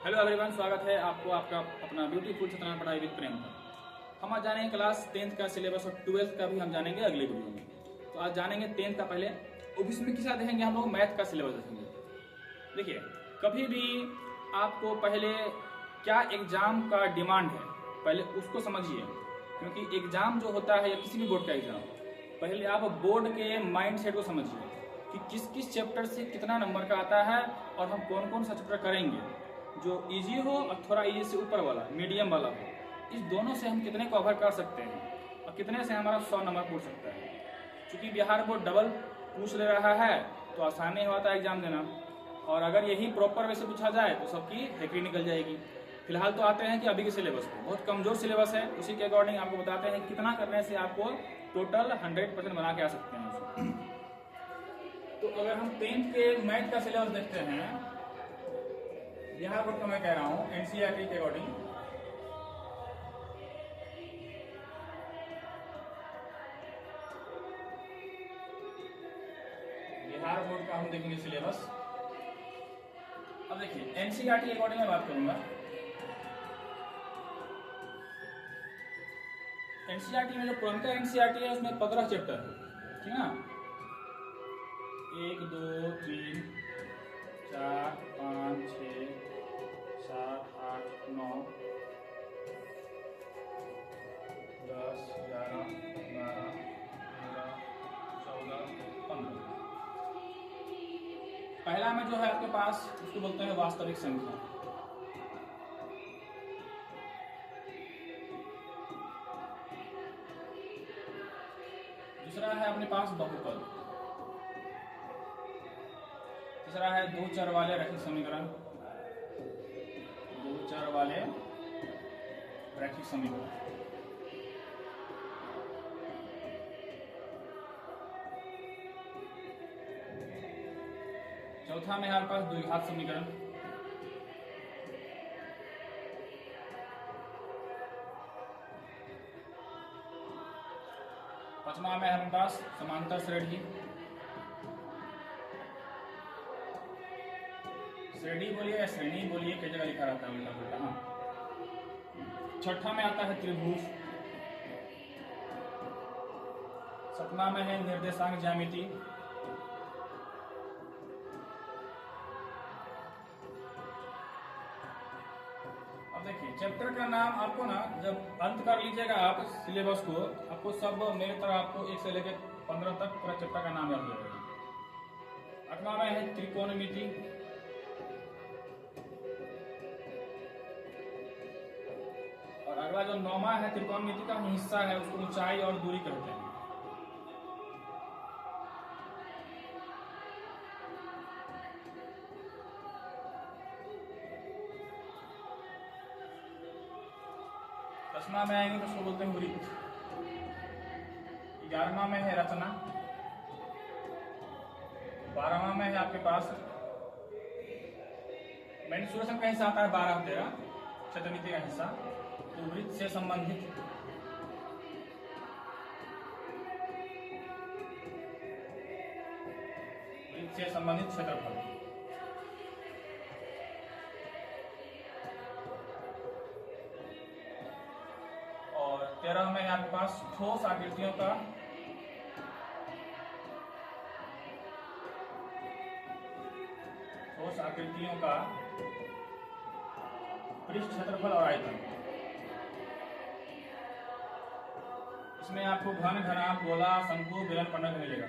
Hello everyone, स्वागत है आपको आपका अपना ब्यूटीफुल सत्यनारायण पढ़ाई विद प्रेम पर। हम आज जानेंगे क्लास 10th का सिलेबस और 12th का भी हम जानेंगे अगले वीडियो में। तो आज जानेंगे 10th का पहले, और इसमें किस देखेंगे हम लोग मैथ का सिलेबस देखेंगे। देखिए, कभी भी आपको पहले क्या एग्जाम का डिमांड है पहले उसको समझिए, क्योंकि एग्जाम जो होता है या किसी भी बोर्ड का एग्जाम, पहले आप बोर्ड के माइंड सेट को समझिए कि किस किस चैप्टर से कितना नंबर का आता है और हम कौन कौन सा चैप्टर करेंगे जो इजी हो और थोड़ा इजी से ऊपर वाला मीडियम वाला हो। इस दोनों से हम कितने कवर कर सकते हैं और कितने से हमारा 100 नंबर पूछ सकता है। क्योंकि बिहार बोर्ड डबल पूछ ले रहा है तो आसानी होता है एग्जाम देना, और अगर यही प्रॉपर वे से पूछा जाए तो सबकी हेकड़ी निकल जाएगी। फिलहाल तो आते हैं कि अभी के सिलेबस को, बहुत कमजोर सिलेबस है, उसी के अकॉर्डिंग आपको बताते हैं कितना करने से आपको टोटल 100% बना के आ सकते हैं। तो अगर हम 10th के मैथ का सिलेबस देखते हैं, बिहार बोर्ड का मैं कह रहा हूं एनसीईआरटी के अकॉर्डिंग, बिहार बोर्ड का हम देखेंगे सिलेबस। अब देखिए, एनसीईआरटी के अकॉर्डिंग मैं बात करूंगा। एनसीईआरटी में जो पुराना एनसीईआरटी है उसमें 15 चैप्टर है, ठीक है ना। 1 2 3 4 5 6 7 8 9 10 11 12 13 14 15। पहला में जो है आपके पास उसको बोलते हैं वास्तविक संख्या। दूसरा है अपने पास बहुपद। तीसरा है दो चर वाले रैखिक समीकरण, दो चर वाले रैखिक समीकरण। चौथा में हमारे पास द्विघात समीकरण। पांचवा में हमारे पास समांतर श्रेणी। श्रेणी बोलिए या श्रेणी बोलिए, कई जगह लिखा रहता है उल्टा पुल्टा। हाँ। छठा में आता है त्रिभुज। सतमा में है निर्देशांक ज्यामिति। अब देखिए, चैप्टर का नाम आपको ना जब अंत कर लीजिएगा आप सिलेबस को, आपको सब मेरे तरह आपको 1 से लेकर 15 तक पूरा चैप्टर का नाम याद हो जाएगा। 8वां में है त्रिकोणमिति। और अगला जो 9वां है त्रिकोणमिति का हिस्सा है उसको ऊंचाई और दूरी कहते हैं। दसवां में आएंगे तो उसको बोलते हैं वृत्त। 11वां में है रचना। 12वां में है आपके पास मेंसुरेशन का हिस्सा आता है 12 13 क्षेत्रमिति का हिस्सा, तो वृत्त से संबंधित। वृत्त से संबंधित क्षेत्रफल। और 13 में आपके पास ठोस आकृतियों का पृष्ठ क्षेत्रफल और आयतन। इसमें आपको घन घनाभ गोला शंकु बेलन पंडक मिलेगा।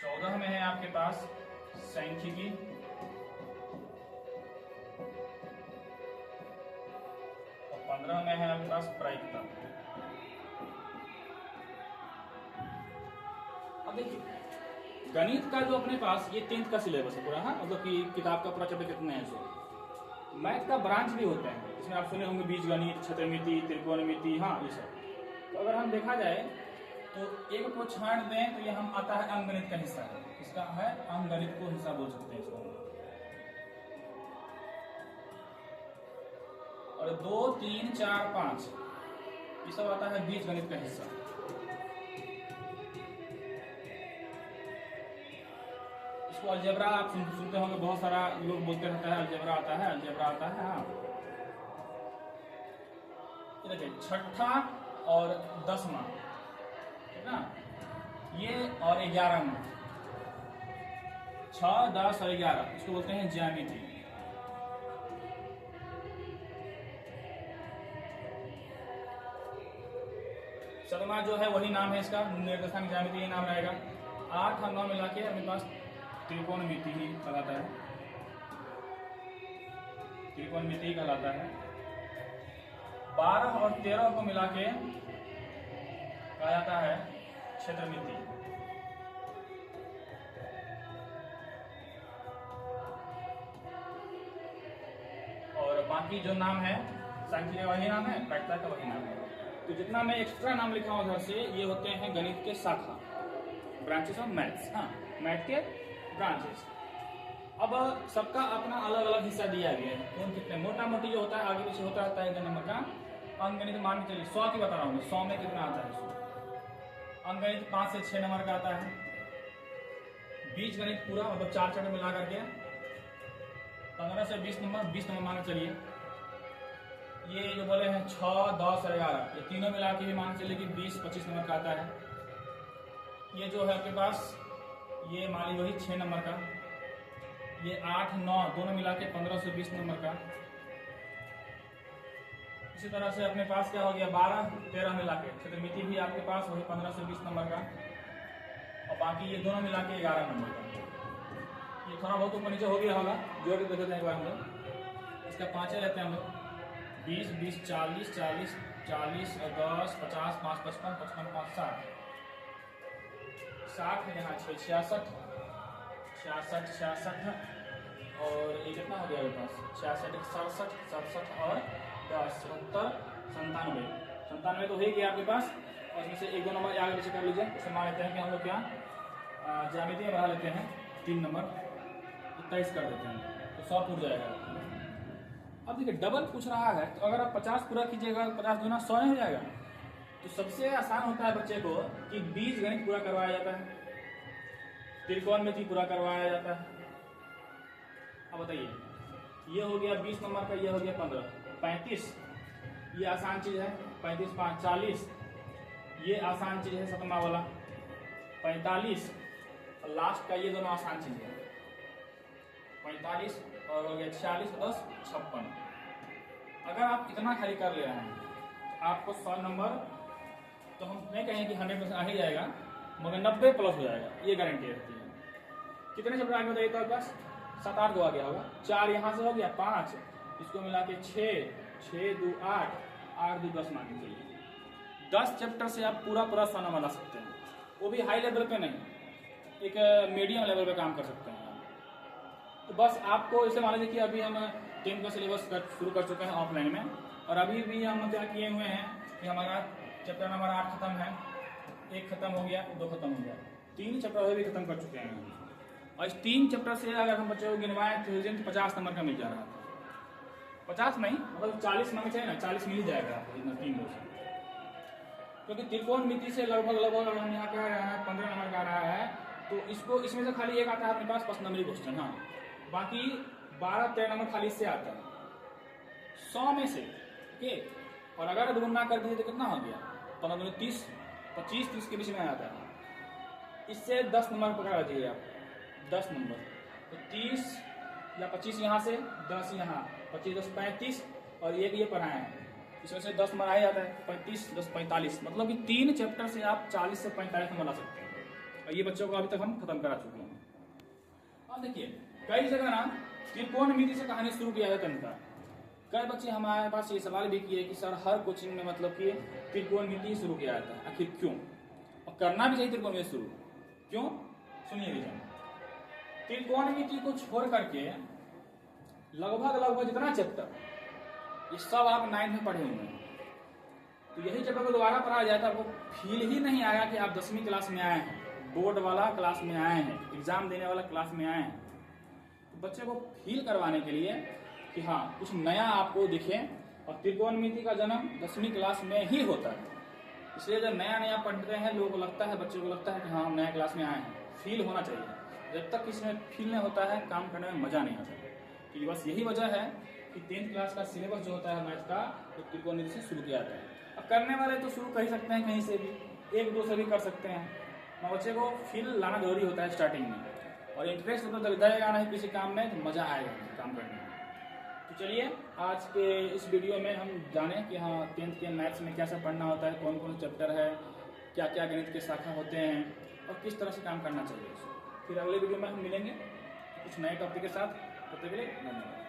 चौदह में है आपके पास सांख्यिकी। और 15 में है आपके पास प्रायिकता। अब देखिए, गणित का जो अपने पास ये 10th का सिलेबस है पूरा, हाँ, मतलब कि किताब का पूरा चैप्टर कितने हैं सो। मैथ का ब्रांच भी होता है, इसमें आप सुने होंगे बीजगणित, क्षेत्रमिति, त्रिकोणमिति, हाँ ये सब। तो अगर हम देखा जाए तो एक को छांट दें तो ये हम आता है अंकगणित का हिस्सा है। इसका है अंकगणित को हिस्सा बोल सकते हैं इसको। और 2 3 4 5 ये सब आता है बीजगणित का हिस्सा। इसको अलजेब्रा आप सुनते होंगे, बहुत सारा लोग बोलते रहता है अलजेब्रा आता है, अलजेब्रा आता है। हाँ, ये देखिए छठा और 10वां, ठीक ना, ये और 11वां, 6, 10 और 11, इसको बोलते हैं ज्यामिति। शतमा जो है वही नाम है इसका, निर्देशांक ज्यामिति ही नाम रहेगा। 8 और 9 मिला के अपने पास त्रिकोणमिति ही कहलाता है, त्रिकोणमिति कहलाता है। 12 और 13 को मिला के कहा जाता है क्षेत्रमिति। और बाकी जो नाम है सांख्यिकी का वही नाम है, पैठता का वही नाम है। तो जितना मैं एक्स्ट्रा नाम लिखा हूं उधर से, ये होते हैं गणित के शाखा, ब्रांचेस ऑफ मैथ्स। हाँ, मैथ के ब्रांचेस। अब सबका अपना अलग अलग हिस्सा दिया गया है। कौन कितने, मोटा मोटी जो होता है आगे पीछे होता रहता है 1 नंबर का। अंकगणित मान के चलिए 100 की बता रहा हूँ, 100 में कितना आता है 100। अंकगणित 5 से 6 नंबर का आता है। बीज गणित पूरा मतलब 4 चैप्टर मिला करके 15 से 20 नंबर, 20 नंबर मान के चलिए। ये जो बोले हैं 6, 10 और 11, ये तीनों मिला के भी मान के चलिए कि 20-25 नंबर का आता है। ये जो है आपके पास, ये मान लीजिए वही 6 नंबर का। ये 8, 9 दोनों मिला के 15 से 20 नंबर का। इसी तरह से अपने पास क्या हो गया, 12, 13 मिला के क्षेत्रमिति भी आपके पास वही 15 से 20 नंबर का। और बाकी ये दोनों मिला के 11 नंबर का। ये थोड़ा बहुत ऊपर नीचे हो गया होगा, जोड़ के देते हैं एक बार हम लोग। इसका 5 रहते हैं हम लोग, 20, 20, 40, 40, 40 और 10, 50, 5, 55, 55, 5, 60, 60 है यहाँ 6, 66, 66, 66 और ये कितना हो गया मेरे पास, 66, 67, 67 और 10, 77, 97, 97 तो हो ही गया आपके पास। और इसमें से 1-2 नंबर आगे पीछे कर लीजिए। इसे मान लेते हैं कि हम लोग क्या ज्यामिति में बढ़ा लेते हैं 3 नंबर, 23 कर देते हैं, तो 100 पूरा जाएगा। अब देखिए डबल पूछ रहा है, तो अगर आप 50 पूरा कीजिएगा, 50 दूना 100 नहीं हो जाएगा। तो सबसे आसान होता है बच्चे को कि बीज गणित पूरा करवाया जाता है, त्रिकोणमिति पूरा करवाया जाता है। अब बताइए, ये हो गया 20 नंबर का, ये हो गया 15, 35, ये आसान चीज है। 35, 5, 40, ये आसान चीज है 7वां वाला। 45 और लास्ट का ये दोनों आसान चीज है। 45 और हो गया 46, 10, 56। अगर आप इतना खाली कर ले रहे हैं तो आपको 100 नंबर, तो हम नहीं कहें कि 100% आ ही जाएगा, मगर 90 प्लस हो जाएगा, ये गारंटी रहती है। कितने चैप्टर आगे बताइए, तो आपके पास 7-8 को आ गया होगा। 4 यहाँ से हो गया, 5 इसको मिला के 6, 6, 2, 8, 8, 2, 10 मान के चलिए। 10 चैप्टर से आप पूरा 100 नंबर ला सकते हैं, वो भी हाई लेवल पे नहीं, एक मीडियम लेवल पे काम कर सकते हैं। तो बस आपको इसे मान लीजिए कि अभी हम 10 का सिलेबस शुरू कर चुके हैं ऑफलाइन में, और अभी भी हम क्या किए हुए हैं कि हमारा चैप्टर नंबर 8 खत्म है, 1 खत्म हो गया, 2 खत्म हो गया, 3 चैप्टर भी खत्म कर चुके हैं। और इस 3 चैप्टर से अगर हम बच्चों को गिनवाएं तो 50 नंबर का मिल जा रहा है। 50 नहीं, मतलब 40 मांगे चाहिए ना, 40 मिल जाएगा आपको इतना 3 लोग से। क्योंकि त्रिकोणमिति से लगभग हम यहाँ कह रहे हैं 15 नंबर का आ रहा है, तो इसको इसमें से खाली एक आता है अपने पास 5 नंबर क्वेश्चन। हाँ, बाकी 12-13 नंबर खाली इससे आता है 100 में से, ठीक। और अगर गुणा कर दीजिए तो कितना हो गया, 15, 30, 25, 30 के बीच में आता है। इससे 10 नंबर पकड़ा दीजिए आप, 10 नंबर, तो 30 या 25 यहाँ से, 10 यहाँ, 25, 10, 35 और एक ये पढ़ाए हैं, इसमें से 10 नंबर आ जाता है। 35, 10, 45, मतलब कि 3 चैप्टर से आप 40 से 45 नंबर ला सकते हैं। और ये बच्चों को अभी तक हम खत्म करा चुके हैं। अब देखिए कई जगह ना त्रिकोणमिति से कहानी शुरू किया जाता है। कई बच्चे हमारे पास ये सवाल भी किए कि सर हर कोचिंग में मतलब कि त्रिकोणमिति शुरू किया जाता है, आखिर क्यों? और करना भी चाहिए त्रिकोणमिति शुरू, क्यों? सुनिए रीजन। त्रिकोणमिति को छोड़ करके लगभग जितना चैप्टर, ये सब आप 9th में पढ़े हुए हैं, तो यही चैप्टर को दोबारा पढ़ा जाए तो आपको फील ही नहीं आया कि आप 10वीं क्लास में आए हैं, बोर्ड वाला क्लास में आए हैं, एग्जाम देने वाला क्लास में आए हैं। तो बच्चे को फील करवाने के लिए कि हाँ कुछ नया आपको दिखे। और त्रिकोणमिति का जन्म 10वीं क्लास में ही होता है, इसलिए जब नया नया पढ़ते हैं लोगों को लगता है, बच्चे को लगता है कि हाँ हम नया क्लास में आए हैं, फील होना चाहिए। जब तक इसमें फील नहीं होता है काम करने में मज़ा नहीं आता। तो बस यही वजह है कि 10th क्लास का सिलेबस जो होता है मैथ का वो त्रिकोणमिति से शुरू किया जाता है। अब करने वाले तो शुरू कर ही सकते हैं कहीं से भी, 1-2 से भी कर सकते हैं। बच्चे को फील लाना जरूरी होता है स्टार्टिंग में, और इंटरेस्ट तो लगेगा नहीं किसी काम में तो मज़ा आएगा काम करने में। तो चलिए आज के इस वीडियो में हम जानें कि हाँ 10th के मैथ्स में क्या सब पढ़ना होता है, कौन कौन चैप्टर है, क्या क्या गणित के शाखा होते हैं और किस तरह से काम करना चाहिए। फिर अगले वीडियो में हम मिलेंगे कुछ नए टॉपिक के साथ। तब तक के लिए धन्यवाद।